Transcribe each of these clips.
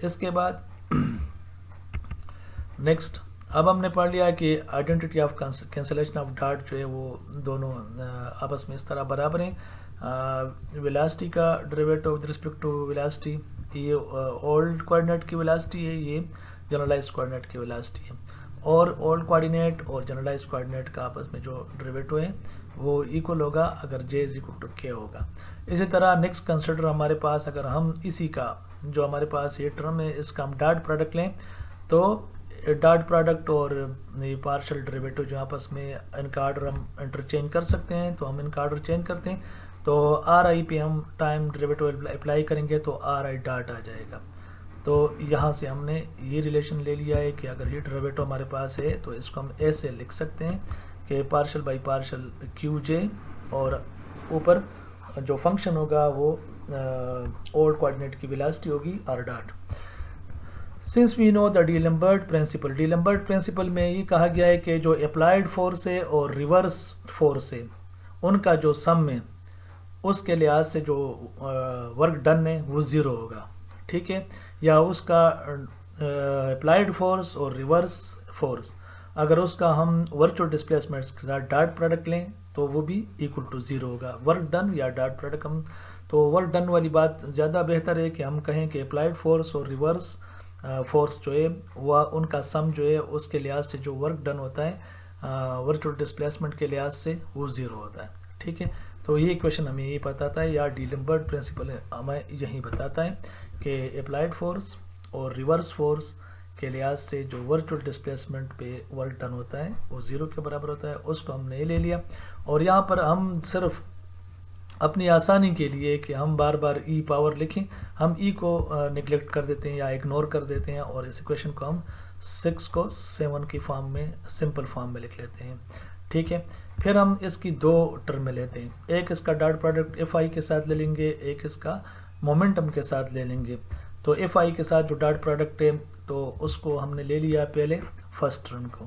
इसके बाद नेक्स्ट अब हमने पढ़ लिया है कि identity of cancellation of dot जो है वो दोनों आपस में इस तरह बराबर हैं। वेलोसिटी का derivative with respect to velocity, ये ओल्ड कोऑर्डिनेट की वेलोसिटी है, ये जनरलाइज्ड कोऑर्डिनेट की वेलोसिटी है, और ओल्ड कोऑर्डिनेट और जनरलाइज्ड कोऑर्डिनेट का आपस में जो डेरिवेटिव है वो इक्वल होगा अगर j is equal to k होगा। इसी तरह नेक्स्ट कंसिडर हमारे पास, अगर हम इसी का जो हमारे पास ये टर्म है इसका हम डॉट प्रोडक्ट लें तो डॉट प्रोडक्ट और पार्शियल डेरिवेटिव जो आपस में इनका ऑर्डर हम इंटरचेंज कर सकते हैं, तो हम इनका ऑर्डर चेंज करते हैं तो आर आई पे हम टाइम डेरिवेटिव अप्लाई करेंगे तो आर आई डॉट आ जाएगा। तो यहाँ से हमने ये रिलेशन ले लिया है कि अगर ये डेरिवेटिव हमारे पास है तो इसको हम ऐसे लिख सकते हैं कि partial by partial q j, और ऊपर जो फंक्शन होगा वो ओल्ड कोऑर्डिनेट की वेलोसिटी होगी r dot. Since we know the D'Alembert principle, D'Alembert principle में ये कहा गया है कि जो अप्लाइड फोर्स है और रिवर्स फोर्स है उनका जो सम है उसके लिहाज से जो वर्क डन है वो ज़ीरो होगा, ठीक है, या उसका अप्लाइड फोर्स और रिवर्स फोर्स अगर उसका हम वर्चुअल डिस्प्लेसमेंट्स के साथ डॉट प्रोडक्ट लें तो वो भी इक्वल टू ज़ीरो होगा। वर्क डन या डॉट प्रोडक्ट हम, तो वर्क डन वाली बात ज़्यादा बेहतर है कि हम कहें कि अप्लाइड फोर्स और रिवर्स फोर्स जो है वह उनका सम जो है उसके लिहाज से जो वर्क डन होता है वर्चुअल डिस्प्लेसमेंट के लिहाज से वो ज़ीरो होता है, ठीक है। तो ये इक्वेशन हमें ये बताता है, या डीलम्बर्ट प्रिंसिपल हमें यही बताता है कि अप्लाइड फोर्स और रिवर्स फोर्स के लिहाज से जो वर्चुअल डिस्प्लेसमेंट पे वर्क डन होता है वो ज़ीरो के बराबर होता है। उसको हमने ले लिया, और यहाँ पर हम सिर्फ अपनी आसानी के लिए कि हम बार बार ई पावर लिखें, हम ई को निगलेक्ट कर देते हैं या इग्नोर कर देते हैं, और इस इक्वेशन को हम 6 को 7 की फॉर्म में, सिंपल फॉर्म में लिख लेते हैं, ठीक है। फिर हम इसकी दो टर्म लेते हैं, एक इसका डॉट प्रोडक्ट एफ आई के साथ ले लेंगे, एक इसका मोमेंटम के साथ ले लेंगे। तो एफ आई के साथ जो डॉट प्रोडक्ट है तो उसको हमने ले लिया पहले फर्स्ट टर्म को,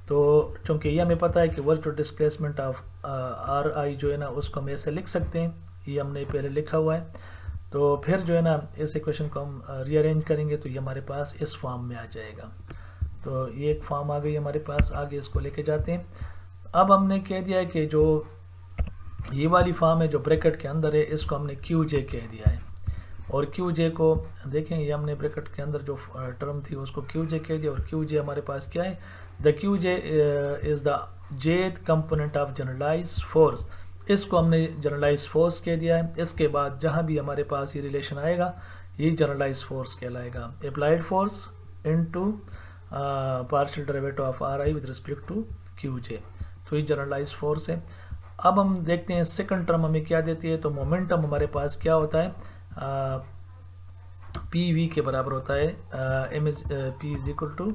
तो चूँकि ये हमें पता है कि वर्चुअल डिस्प्लेसमेंट ऑफ आर आई जो है ना उसको हम ऐसे लिख सकते हैं, ये हमने पहले लिखा हुआ है। तो फिर जो है ना इस इक्वेशन को हम रीअरेंज करेंगे तो ये हमारे पास इस फॉर्म में आ जाएगा। तो ये एक फॉर्म आ गई हमारे पास, आगे इसको लेके जाते हैं। अब हमने कह दिया है कि जो ये वाली फॉर्म है जो ब्रैकेट के अंदर है इसको हमने क्यू जे कह दिया है, और क्यू जे को देखें ये हमने ब्रैकेट के अंदर जो टर्म थी उसको क्यू जे कह दिया, और क्यू जे हमारे पास क्या है, the Q J is the jth component of generalized force, इसको हमने जनरलाइज्ड फोर्स कह दिया है। इसके बाद जहाँ भी हमारे पास ये रिलेशन आएगा ये जनरलाइज्ड फोर्स कहलाएगा, applied force into partial derivative of r i with respect to q j, तो ये जनरलाइज्ड फोर्स है। अब हम देखते हैं सेकंड टर्म हमें क्या देती है, तो मोमेंटम हमारे पास क्या होता है, पी वी के बराबर होता है, M is P is equal to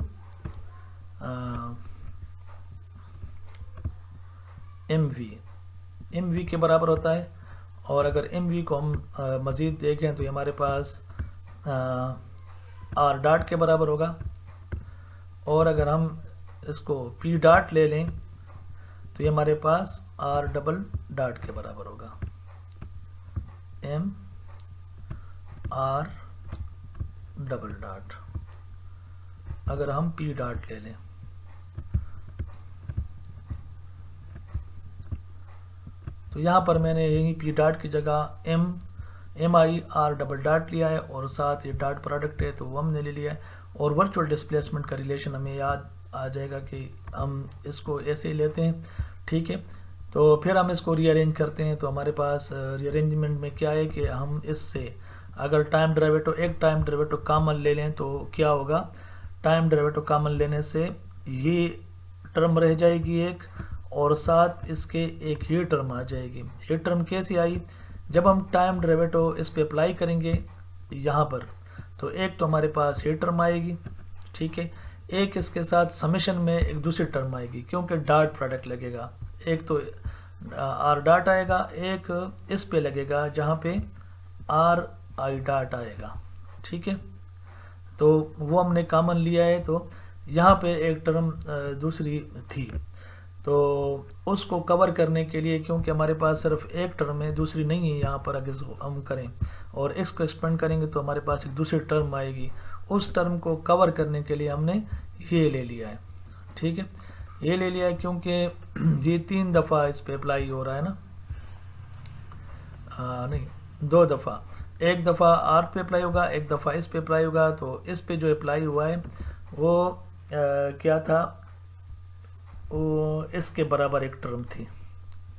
M V के बराबर होता है। और अगर एम वी को हम मज़ीद देखें तो ये हमारे पास आर डॉट के बराबर होगा, और अगर हम इसको पी डॉट ले लें तो ये हमारे पास आर डबल डॉट के बराबर होगा, एम आर डबल डॉट अगर हम पी डॉट ले लें। तो यहाँ पर मैंने यही पी डॉट की जगह M I R double dot लिया है, और साथ ये डॉट प्रोडक्ट है तो वो हमने ले लिया है, और वर्चुअल डिस्प्लेसमेंट का रिलेशन हमें याद आ जाएगा कि हम इसको ऐसे ही लेते हैं, ठीक है। तो फिर हम इसको रीअरेंज करते हैं, तो हमारे पास रीअरेंजमेंट में क्या है कि हम इससे अगर टाइम डेरिवेटिव, एक टाइम डेरिवेटिव कॉमन ले लें तो क्या होगा, टाइम डेरिवेटिव कॉमन लेने से ये टर्म रह जाएगी एक, और साथ इसके एक ही टर्म आ जाएगी। ये टर्म कैसी आई, जब हम टाइम डेरिवेटिव इस पे अप्लाई करेंगे यहाँ पर, तो एक तो हमारे पास ये टर्म आएगी, ठीक है, एक इसके साथ समेशन में एक दूसरी टर्म आएगी क्योंकि डॉट प्रोडक्ट लगेगा, एक तो आर डॉट आएगा, एक इस पे लगेगा जहाँ पे आर आई डॉट आएगा, ठीक है। तो वो हमने कॉमन लिया है, तो यहाँ पे एक टर्म दूसरी थी, तो उसको कवर करने के लिए, क्योंकि हमारे पास सिर्फ एक टर्म है दूसरी नहीं है यहाँ पर, अगर हम करें और एक्स को एक्सपेंड करेंगे तो हमारे पास एक दूसरी टर्म आएगी, उस टर्म को कवर करने के लिए हमने ये ले लिया है। ठीक है, ये ले लिया है क्योंकि ये 3 दफ़ा इस पे अप्लाई हो रहा है ना, नहीं 2 दफ़ा, एक दफ़ा आर पे अप्लाई होगा, एक दफ़ा इस पे अप्लाई होगा। तो इस पे जो अप्लाई हुआ है वो क्या था, वो इसके बराबर एक टर्म थी।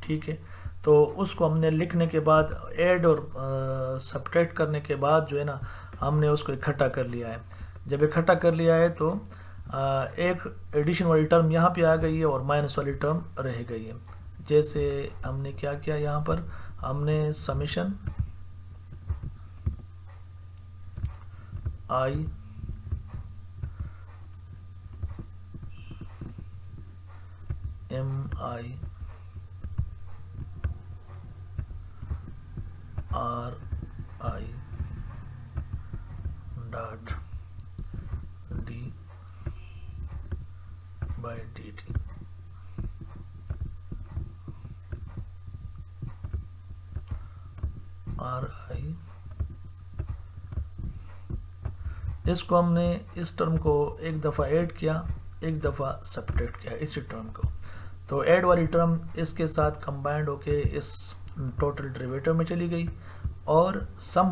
ठीक है, तो उसको हमने लिखने के बाद ऐड और सब्ट्रैक्ट करने के बाद जो है ना, हमने उसको इकट्ठा कर लिया है। जब इकट्ठा कर लिया है तो एक एडिशन वाली टर्म यहाँ पे आ गई है और माइनस वाली टर्म रह गई है। जैसे हमने क्या किया, यहाँ पर हमने summation I am I are I dot D by D T R आई, इसको हमने इस टर्म को एक दफ़ा ऐड किया, एक दफ़ा सब्ट्रैक्ट किया इसी टर्म को। तो ऐड वाली टर्म इसके साथ कंबाइंड होके इस टोटल डेरिवेटिव में चली गई और सम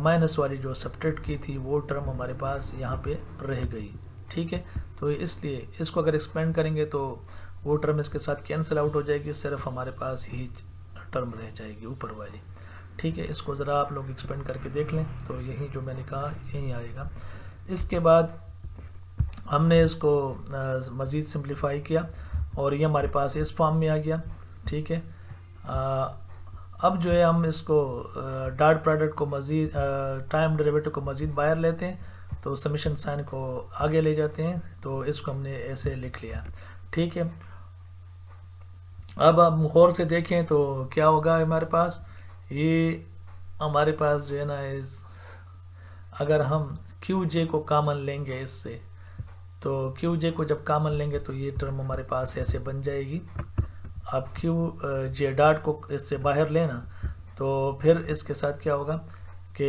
माइनस वाली जो सब्ट्रैक्ट की थी वो टर्म हमारे पास यहाँ पे रह गई। ठीक है, तो इसलिए इसको अगर एक्सपेंड करेंगे तो वो टर्म इसके साथ कैंसिल आउट हो जाएगी, सिर्फ हमारे पास ही टर्म रह जाएगी ऊपर वाली। ठीक है, इसको ज़रा आप लोग एक्सपेंड करके देख लें तो यही जो मैंने कहा यही आएगा। इसके बाद हमने इसको मज़ीद सिंप्लीफाई किया और ये हमारे पास इस फॉर्म में आ गया। ठीक है, अब जो है हम इसको डॉट प्रोडक्ट को मज़ीद टाइम डेरिवेटिव को मज़ीद बाहर लेते हैं तो समेशन साइन को आगे ले जाते हैं। तो इसको हमने ऐसे लिख लिया। ठीक है, अब हम गौर से देखें तो क्या होगा हमारे पास, ये हमारे पास जो है ना अगर हम क्यू जे को कॉमन लेंगे इससे, तो क्यू जे को जब कॉमन लेंगे तो ये टर्म हमारे पास ऐसे बन जाएगी। अब क्यू जे डॉट को इससे बाहर लेना तो फिर इसके साथ क्या होगा कि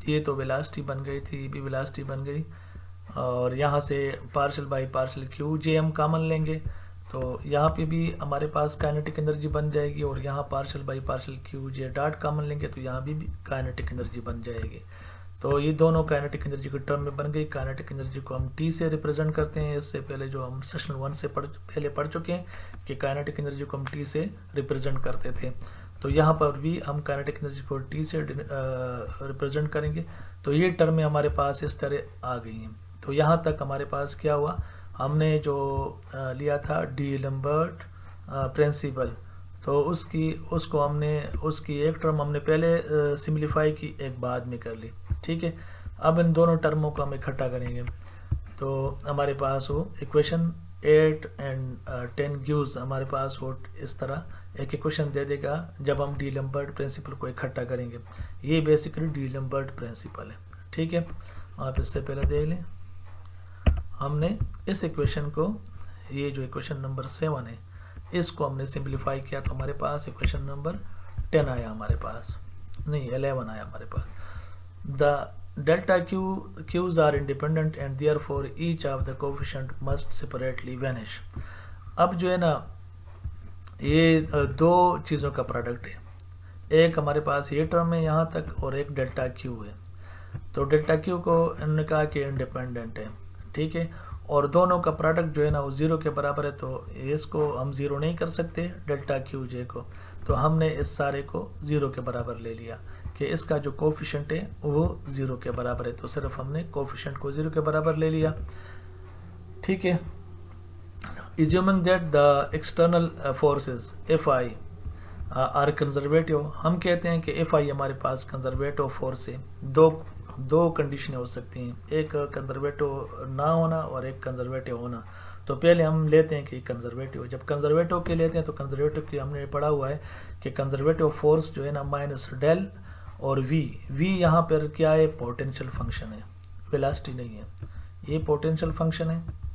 ये तो वेलोसिटी बन गई थी, ये भी वेलोसिटी बन गई और यहाँ से पार्शियल बाई पार्शियल क्यू जे हम कॉमन लेंगे तो यहाँ पे भी हमारे पास काइनेटिक एनर्जी बन जाएगी और यहाँ partial by partial q J dot common लेंगे तो यहाँ भी काइनेटिक एनर्जी बन जाएगी। तो ये दोनों काइनेटिक एनर्जी की टर्म में बन गई। काइनेटिक एनर्जी को हम टी से रिप्रेजेंट करते हैं। इससे पहले जो हम सेशन 1 से पहले पढ़ चुके हैं कि काइनेटिक एनर्जी को हम टी से रिप्रेजेंट करते थे, तो यहाँ पर भी हम काइनेटिक एनर्जी को टी से रिप्रेजेंट करेंगे। तो ये टर्में हमारे पास इस तरह आ गई हैं। तो यहाँ तक हमारे पास क्या हुआ, हमने जो लिया था डी लैम्बर्ट प्रिंसिपल, तो उसको हमने उसकी एक टर्म हमने पहले सिम्प्लीफाई की, एक बाद में कर ली। ठीक है, अब इन दोनों टर्मों को हम इकट्ठा करेंगे तो हमारे पास वो इक्वेशन 8 एंड 10 गिव्स हमारे पास वो इस तरह एक इक्वेशन दे देगा जब हम डी लैम्बर्ट प्रिंसिपल को इकट्ठा करेंगे। ये बेसिकली डी लैम्बर्ट प्रिंसिपल है। ठीक है, आप इससे पहले देख लें, हमने इस इक्वेशन को, ये जो इक्वेशन नंबर 7 है, इसको हमने सिंप्लीफाई किया तो हमारे पास इक्वेशन नंबर 10 आया, हमारे पास नहीं 11 आया हमारे पास। The delta q's are independent and therefore each of the coefficient must separately vanish। अब जो है ना ये दो चीज़ों का प्रोडक्ट है, एक हमारे पास ये टर्म है यहाँ तक और एक डेल्टा क्यू है। तो डेल्टा क्यू को इन्होंने कहा कि इंडिपेंडेंट है। ठीक है, और दोनों का प्रोडक्ट जो है ना वो 0 के बराबर है, तो इसको हम 0 नहीं कर सकते डेल्टा क्यू जे को, तो हमने इस सारे को 0 के बराबर ले लिया कि इसका जो कोफिशिएंट है वो 0 के बराबर है, तो सिर्फ हमने कोफिशिएंट को 0 के बराबर ले लिया। ठीक है, assuming that the external forces Fi are conservative, हम कहते हैं कि Fi हमारे पास कंजर्वेटिव फोर्स है। दो कंडीशनें हो सकती हैं, एक कंजर्वेटिव ना होना और एक कंजर्वेटिव होना। तो पहले हम लेते हैं कि कंजर्वेटिव, जब कंजर्वेटिव के लेते हैं तो कंजर्वेटिव की हमने पढ़ा हुआ है कि कंजर्वेटिव फोर्स जो है ना माइनस डेल और वी यहाँ पर क्या है, पोटेंशियल फंक्शन है, वेलोसिटी नहीं है, ये पोटेंशियल फंक्शन है।